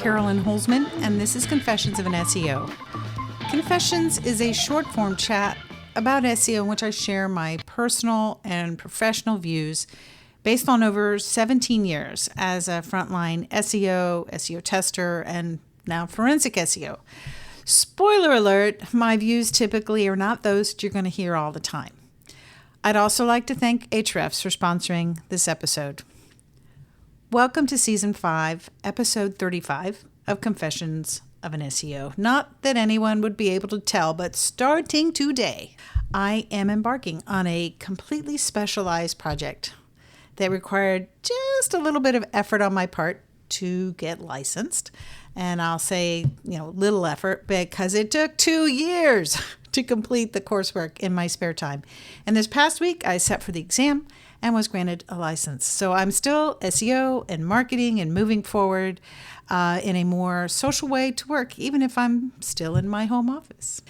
Carolyn Holzman, and this is Confessions of an SEO. Confessions is a short-form chat about SEO in which I share my personal and professional views based on over 17 years as a frontline SEO, SEO tester, and now forensic SEO. Spoiler alert, my views typically are not those that you're going to hear all the time. I'd also like to thank Ahrefs for sponsoring this episode. Welcome to Season 5, Episode 35 of Confessions of an SEO. Not that anyone would be able to tell, but starting today, I am embarking on a completely specialized project that required just a little bit of effort on my part to get licensed. And I'll say, little effort because it took 2 years to complete the coursework in my spare time. And this past week, I sat for the exam and was granted a license. So I'm still SEO and marketing and moving forward in a more social way to work, even if I'm still in my home office.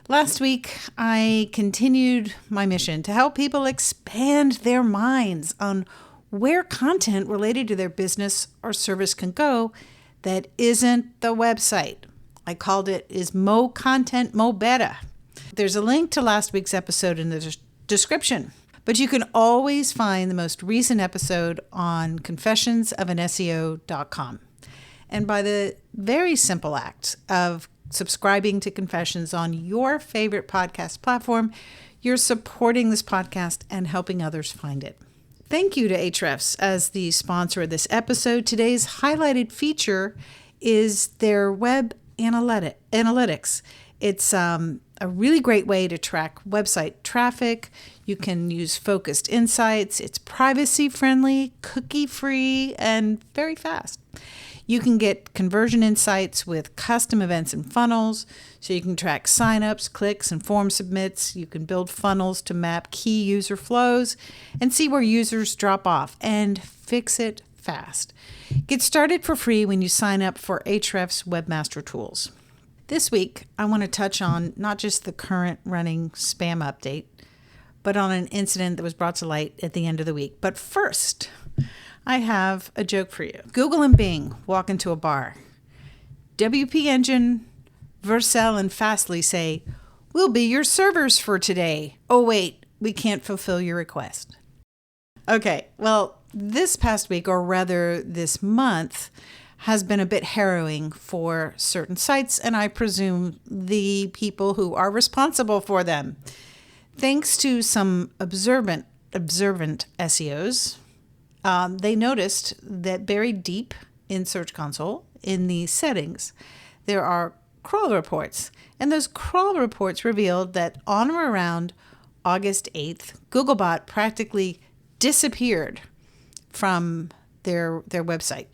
Last week, I continued my mission to help people expand their minds on where content related to their business or service can go that isn't the website. I called it Is Mo Content Mo Better? There's a link to last week's episode in the description, but you can always find the most recent episode on confessionsofanseo.com. And by the very simple act of subscribing to Confessions on your favorite podcast platform, you're supporting this podcast and helping others find it. Thank you to Ahrefs as the sponsor of this episode. Today's highlighted feature is their web analytics. It's a really great way to track website traffic. You can use focused insights. It's privacy-friendly, cookie-free, and very fast. You can get conversion insights with custom events and funnels, so you can track signups, clicks, and form submits. You can build funnels to map key user flows and see where users drop off and fix it fast. Get started for free when you sign up for Ahrefs Webmaster Tools. This week, I want to touch on not just the current running spam update, but on an incident that was brought to light at the end of the week. But first, I have a joke for you. Google and Bing walk into a bar. WP Engine, Vercel, and Fastly say, "We'll be your servers for today. Oh, wait, we can't fulfill your request." Okay, well, this past week, or rather this month, has been a bit harrowing for certain sites, and I presume the people who are responsible for them. Thanks to some observant SEOs, they noticed that buried deep in Search Console, in the settings, there are crawl reports. And those crawl reports revealed that on or around August 8th, Googlebot practically disappeared from their website.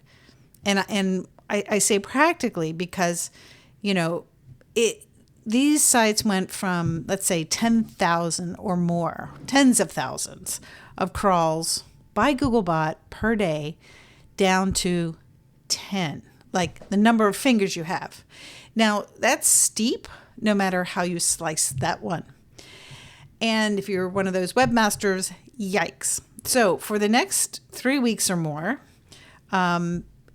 And I say practically because, these sites went from, let's say, 10,000 or more, tens of thousands of crawls by Googlebot per day down to 10, like the number of fingers you have. Now, that's steep, no matter how you slice that one. And if you're one of those webmasters, yikes. So for the next 3 weeks or more,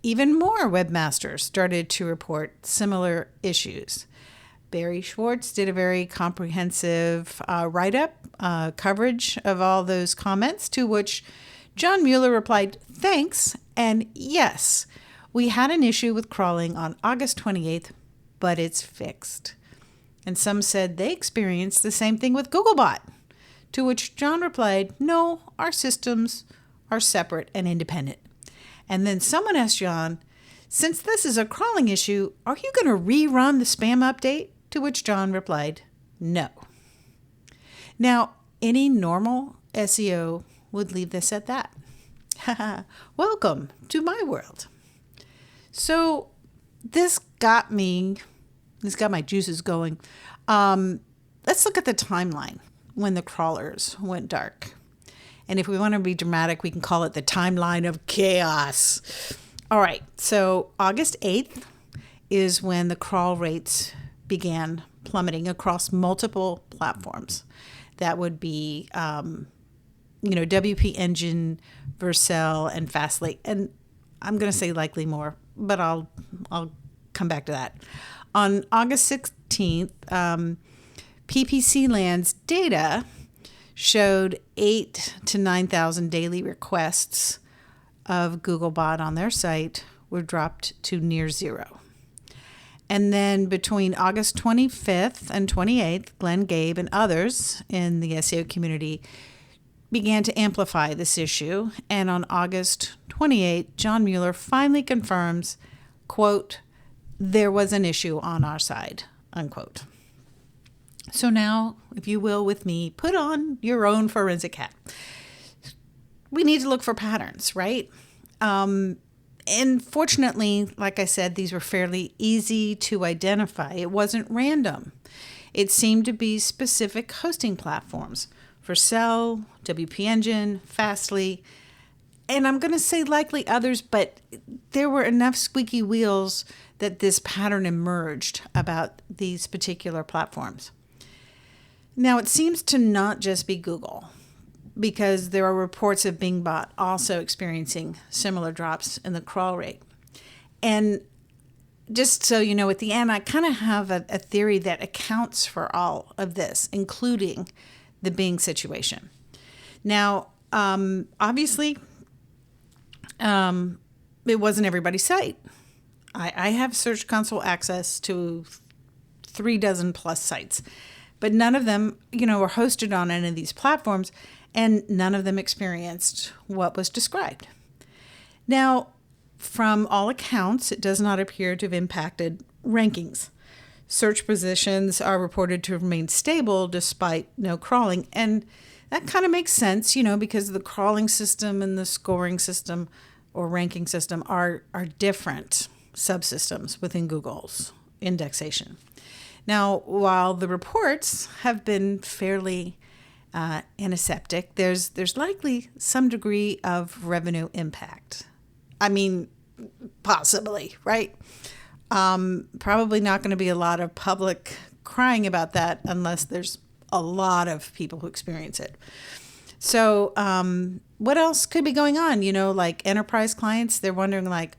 even more webmasters started to report similar issues. Barry Schwartz did a very comprehensive write-up coverage of all those comments, to which John Mueller replied, "Thanks, and yes, we had an issue with crawling on August 28th, but it's fixed." And some said they experienced the same thing with Googlebot, to which John replied, "No, our systems are separate and independent." And then someone asked John, "Since this is a crawling issue, are you going to rerun the spam update?" To which John replied, "No." Now, any normal SEO would leave this at that. Welcome to my world. So this got my juices going. Let's look at the timeline when the crawlers went dark. And if we want to be dramatic, we can call it the timeline of chaos. All right, so August 8th is when the crawl rates began plummeting across multiple platforms. That would be, WP Engine, Vercel, and Fastly. And I'm going to say likely more, but I'll come back to that. On August 16th, PPC Land's data showed 8,000 to 9,000 daily requests of Googlebot on their site were dropped to near zero. And then between August 25th and 28th, Glenn Gabe and others in the SEO community began to amplify this issue. And on August 28th, John Mueller finally confirms, quote, there was an issue on our side, unquote. So now, if you will, with me, put on your own forensic hat. We need to look for patterns, right? And fortunately, like I said, these were fairly easy to identify. It wasn't random. It seemed to be specific hosting platforms. Vercel, WP Engine, Fastly, and I'm going to say likely others, but there were enough squeaky wheels that this pattern emerged about these particular platforms. Now, it seems to not just be Google, because there are reports of Bingbot also experiencing similar drops in the crawl rate. And just so you know, at the end, I kind of have a theory that accounts for all of this, including the Bing situation. Now, obviously, it wasn't everybody's site. I have Search Console access to 36 plus sites, but none of them, were hosted on any of these platforms, and none of them experienced what was described. Now, from all accounts, it does not appear to have impacted rankings. Search positions are reported to remain stable despite no crawling, and that kind of makes sense, because the crawling system and the scoring system or ranking system are different subsystems within Google's indexation. Now, while the reports have been fairly antiseptic, there's likely some degree of revenue impact. I mean, possibly, right? Probably not going to be a lot of public crying about that unless there's a lot of people who experience it. So what else could be going on? Like enterprise clients, they're wondering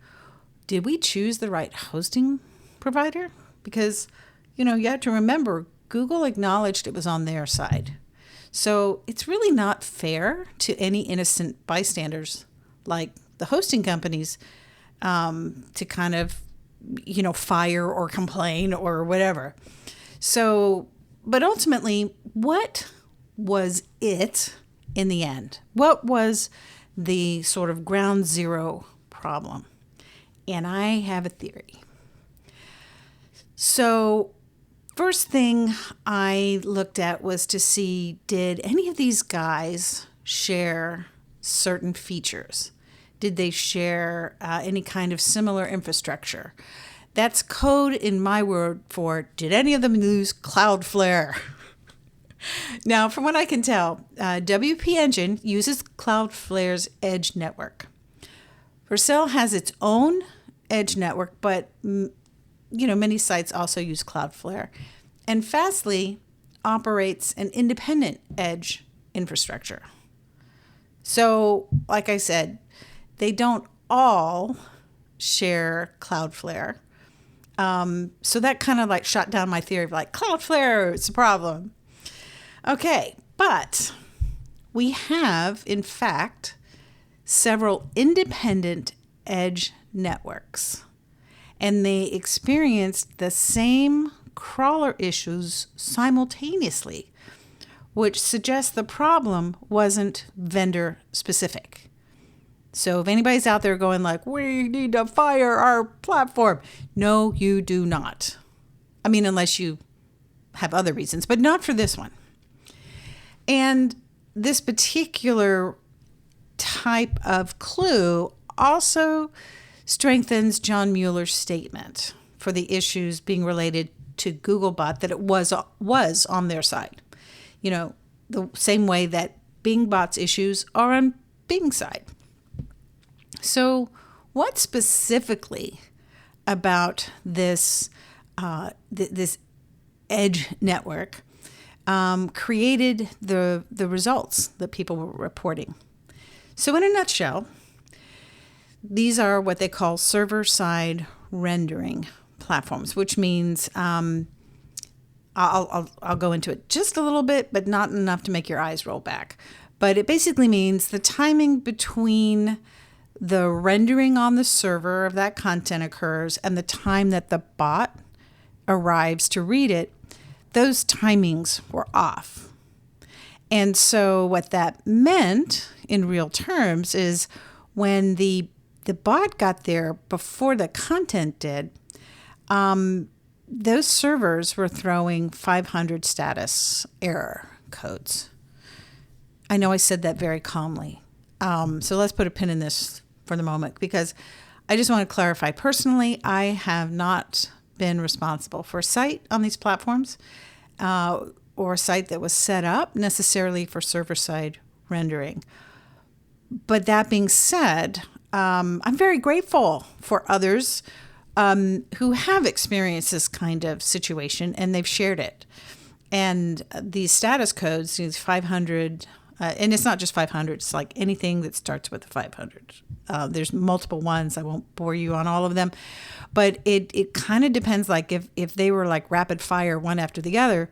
did we choose the right hosting provider? Because, you have to remember, Google acknowledged it was on their side. So it's really not fair to any innocent bystanders like the hosting companies to kind of, fire or complain or whatever. So, but ultimately, what was it in the end? What was the sort of ground zero problem? And I have a theory. So, first thing I looked at was to see, did any of these guys share certain features? Did they share any kind of similar infrastructure? That's code in my word for, did any of them use Cloudflare? Now, from what I can tell, WP Engine uses Cloudflare's edge network. Vercel has its own edge network, but many sites also use Cloudflare. And Fastly operates an independent edge infrastructure. So, like I said, they don't all share Cloudflare. So that kind of shot down my theory of Cloudflare, it's a problem. Okay, but we have, in fact, several independent edge networks, and they experienced the same crawler issues simultaneously, which suggests the problem wasn't vendor specific. So if anybody's out there going we need to fire our platform, no, you do not. I mean, unless you have other reasons, but not for this one. And this particular type of clue also strengthens John Mueller's statement for the issues being related to Googlebot, that it was on their side. The same way that Bingbot's issues are on Bing's side. So what specifically about this this edge network created the results that people were reporting? So in a nutshell, these are what they call server-side rendering platforms, which means I'll go into it just a little bit, but not enough to make your eyes roll back. But it basically means the timing between the rendering on the server of that content occurs and the time that the bot arrives to read it. Those timings were off. And so what that meant in real terms is when the bot got there before the content did, those servers were throwing 500 status error codes. I know I said that very calmly. So let's put a pin in this for the moment, because I just want to clarify. Personally, I have not been responsible for a site on these platforms or a site that was set up necessarily for server-side rendering. But that being said, I'm very grateful for others who have experienced this kind of situation, and they've shared it. And these status codes, these 500, and it's not just 500, it's like anything that starts with a 500. There's multiple ones. I won't bore you on all of them. But it kind of depends, like if they were like rapid fire one after the other.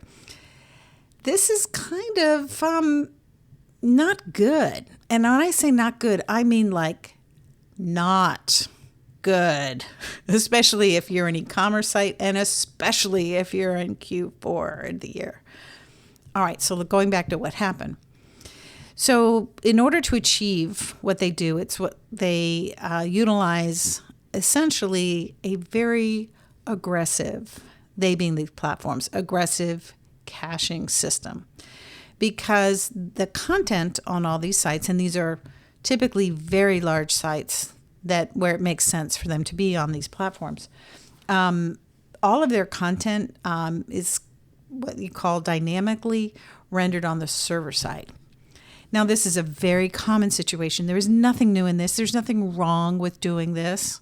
This is kind of not good. And when I say not good, I mean like not good, especially if you're an e-commerce site and especially if you're in Q4 of the year. All right, so going back to what happened. So in order to achieve what they do, it's what they utilize essentially a very aggressive, they being these platforms, aggressive caching system. Because the content on all these sites, and these are typically very large sites where it makes sense for them to be on these platforms, all of their content is what you call dynamically rendered on the server side. Now, this is a very common situation. There is nothing new in this. There's nothing wrong with doing this.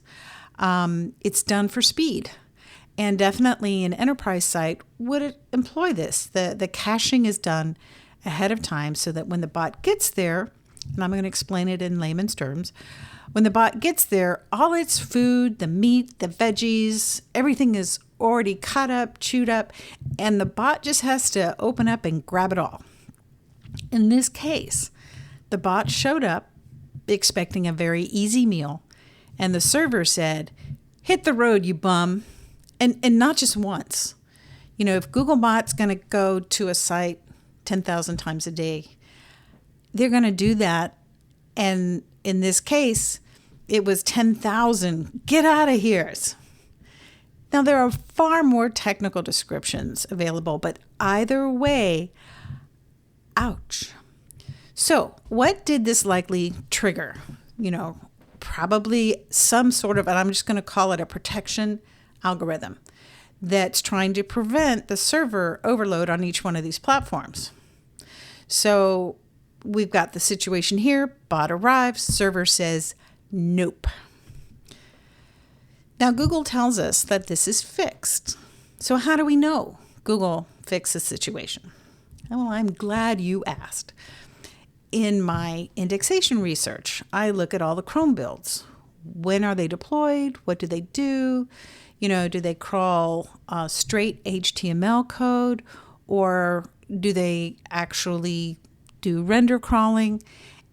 It's done for speed. And definitely an enterprise site would employ this. The caching is done ahead of time so that when the bot gets there, and I'm going to explain it in layman's terms, when the bot gets there, all its food, the meat, the veggies, everything is already cut up, chewed up, and the bot just has to open up and grab it all. In this case, the bot showed up expecting a very easy meal, and the server said, "Hit the road, you bum." And not just once. You know, if Googlebot's going to go to a site 10,000 times a day, they're going to do that. And in this case, it was 10,000. Get out of here. Now, there are far more technical descriptions available, but either way, ouch. So what did this likely trigger? You know, probably some sort of, and I'm just going to call it a protection algorithm that's trying to prevent the server overload on each one of these platforms. So we've got the situation here. Bot arrives. Server says, nope. Now, Google tells us that this is fixed. So how do we know Google fixed the situation? Well, I'm glad you asked. In my indexation research, I look at all the Chrome builds. When are they deployed? What do they do? You know, do they crawl straight HTML code, or do they actually do render crawling?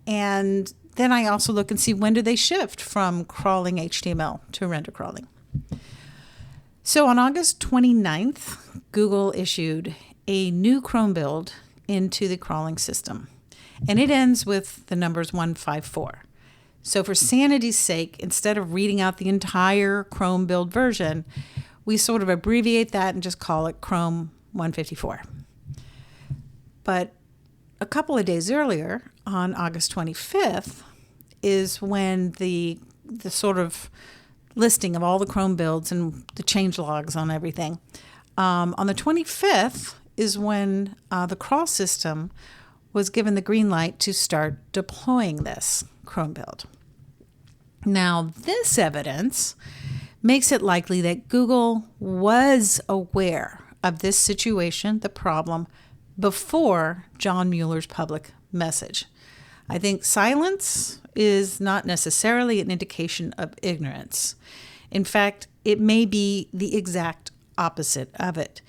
And then I also look and see when do they shift from crawling HTML to render crawling. So on August 29th, Google issued a new Chrome build into the crawling system, and it ends with the numbers 154. So for sanity's sake, instead of reading out the entire Chrome build version, we sort of abbreviate that and just call it Chrome 154. But a couple of days earlier, on August 25th, is when the sort of listing of all the Chrome builds and the change logs on everything. On the 25th is when the crawl system was given the green light to start deploying this Chrome build. Now, this evidence makes it likely that Google was aware of this situation, the problem, before John Mueller's public message. I think silence is not necessarily an indication of ignorance. In fact, it may be the exact opposite of it.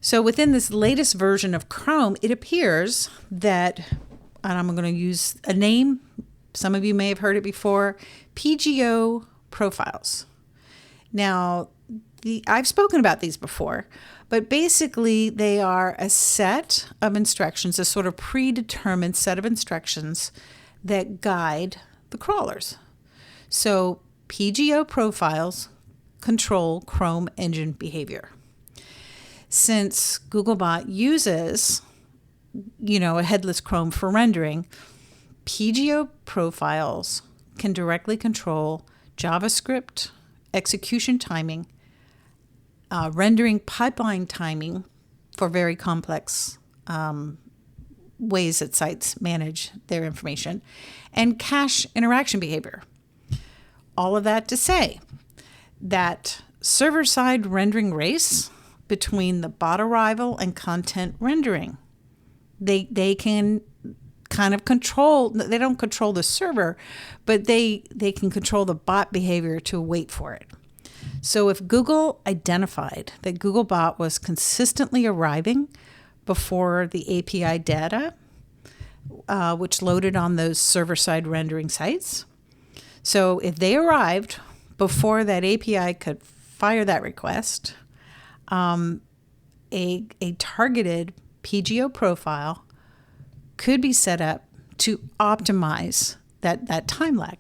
So within this latest version of Chrome, it appears that, and I'm going to use a name, some of you may have heard it before, PGO profiles. Now, I've spoken about these before, but basically they are a set of instructions, a sort of predetermined set of instructions that guide the crawlers. So PGO profiles control Chrome engine behavior. Since Googlebot uses, a headless Chrome for rendering, PGO profiles can directly control JavaScript, execution timing, rendering pipeline timing for very complex ways that sites manage their information, and cache interaction behavior. All of that to say that server-side rendering race between the bot arrival and content rendering, they can kind of control, they don't control the server, but they can control the bot behavior to wait for it. So if Google identified that Googlebot was consistently arriving before the API data, which loaded on those server-side rendering sites, so if they arrived before that API could fire that request, a targeted PGO profile could be set up to optimize that time lag.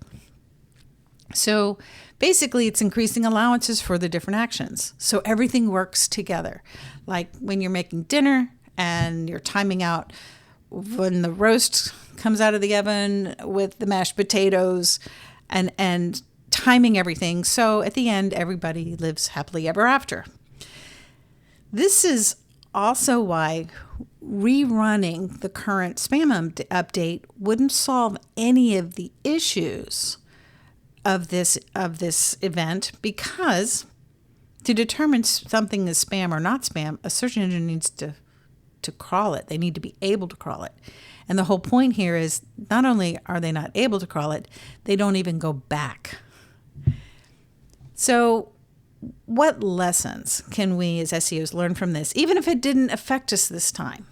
So basically, it's increasing allowances for the different actions. So everything works together. Like when you're making dinner and you're timing out when the roast comes out of the oven with the mashed potatoes and timing everything. So at the end, everybody lives happily ever after. This is also why rerunning the current spam update wouldn't solve any of the issues of this event, because to determine something is spam or not spam, a search engine needs to crawl it. They need to be able to crawl it. And the whole point here is not only are they not able to crawl it, they don't even go back. So what lessons can we as SEOs learn from this, even if it didn't affect us this time?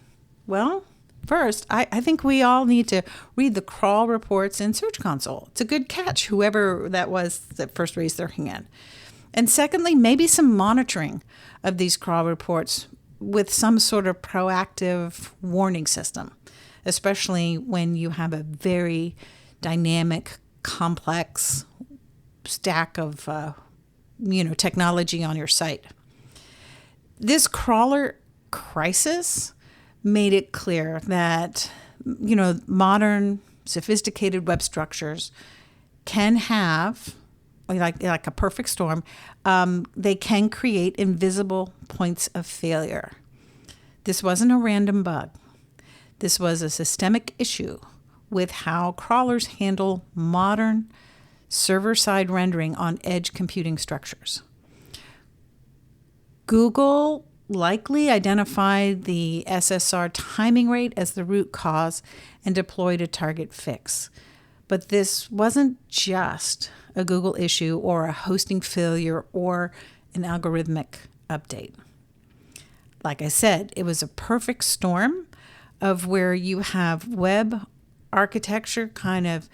Well, first, I think we all need to read the crawl reports in Search Console. It's a good catch, whoever that was that first raised their hand. And secondly, maybe some monitoring of these crawl reports with some sort of proactive warning system, especially when you have a very dynamic, complex stack of technology on your site. This crawler crisis made it clear that, modern, sophisticated web structures can have, like a perfect storm, they can create invisible points of failure. This wasn't a random bug. This was a systemic issue with how crawlers handle modern server-side rendering on edge computing structures. Google likely identified the SSR timing rate as the root cause and deployed a target fix. But this wasn't just a Google issue or a hosting failure or an algorithmic update. Like I said, it was a perfect storm of where you have web architecture kind of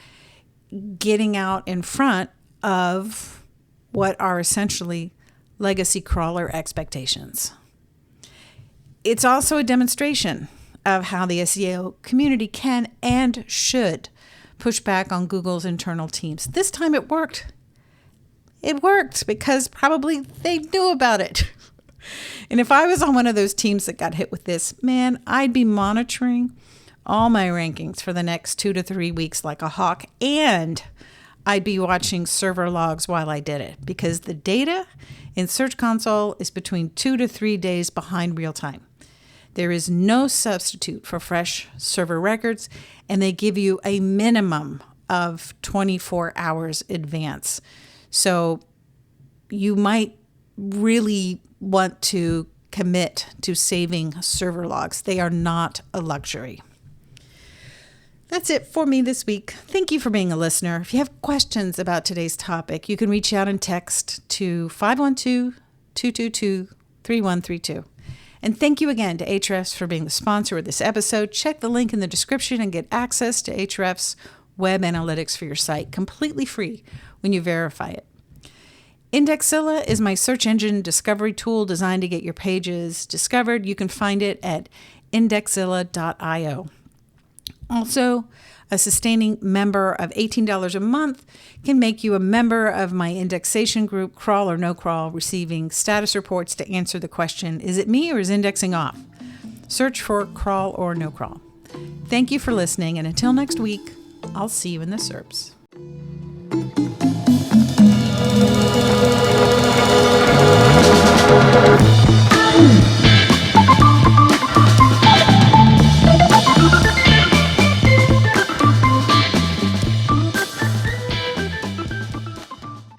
getting out in front of what are essentially legacy crawler expectations. It's also a demonstration of how the SEO community can and should push back on Google's internal teams. This time it worked. It worked because probably they knew about it. And if I was on one of those teams that got hit with this, man, I'd be monitoring all my rankings for the next 2 to 3 weeks like a hawk, and I'd be watching server logs while I did it, because the data in Search Console is between 2 to 3 days behind real time. There is no substitute for fresh server records, and they give you a minimum of 24 hours advance. So you might really want to commit to saving server logs. They are not a luxury. That's it for me this week. Thank you for being a listener. If you have questions about today's topic, you can reach out and text to 512-222-3132. And thank you again to Ahrefs for being the sponsor of this episode. Check the link in the description and get access to Ahrefs web analytics for your site completely free when you verify it. Indexzilla is my search engine discovery tool designed to get your pages discovered. You can find it at indexzilla.io. Also, a sustaining member of $18 a month can make you a member of my indexation group, Crawl or No Crawl, receiving status reports to answer the question, is it me or is indexing off? Search for Crawl or No Crawl. Thank you for listening, and until next week, I'll see you in the SERPs.